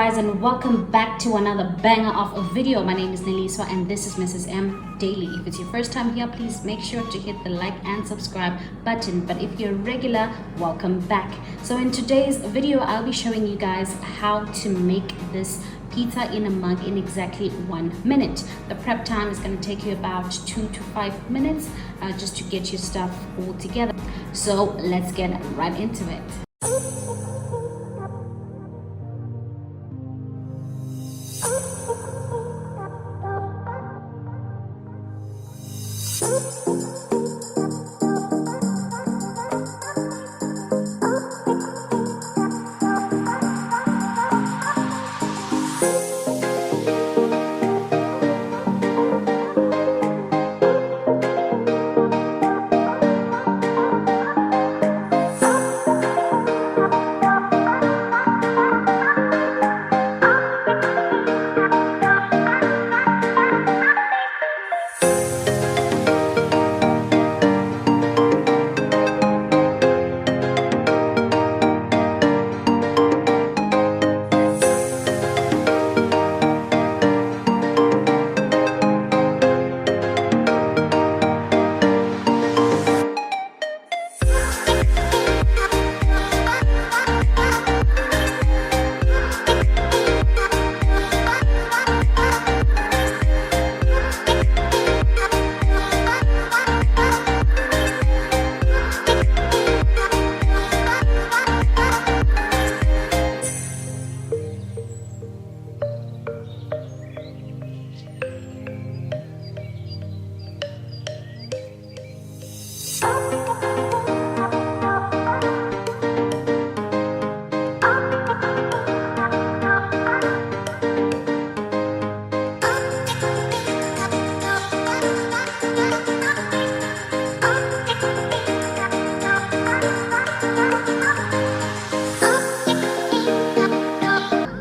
guys, and welcome back to another banger of a video. My name is Neliswa and this is Mrs. M Daily. If it's your first time here, please make sure to hit the like and subscribe button, but if you're a regular, welcome back. So in today's video, I'll be showing you guys how to make this pizza in a mug in exactly 1 minute. The prep time is going to take you about 2 to 5 minutes just to get your stuff all together. So let's get right into it.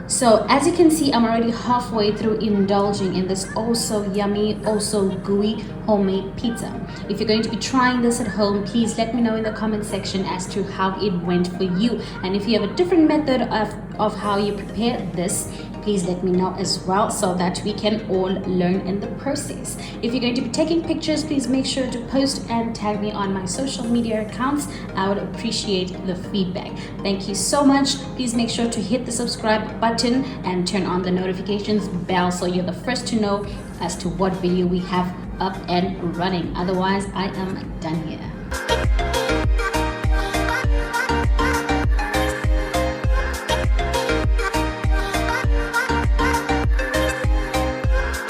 So as you can see, I'm already halfway through indulging in this also yummy, also gooey homemade pizza. If you're going to be trying this at home, please let me know in the comment section as to how it went for you. And if you have a different method of how you prepare this, please let me know as well so that we can all learn in the process. If you're going to be taking pictures, please make sure to post and tag me on my social media accounts. I would appreciate the feedback. Thank you so much. Please make sure to hit the subscribe button and turn on the notifications bell so you're the first to know as to what video we have up and running. Otherwise, I am done here.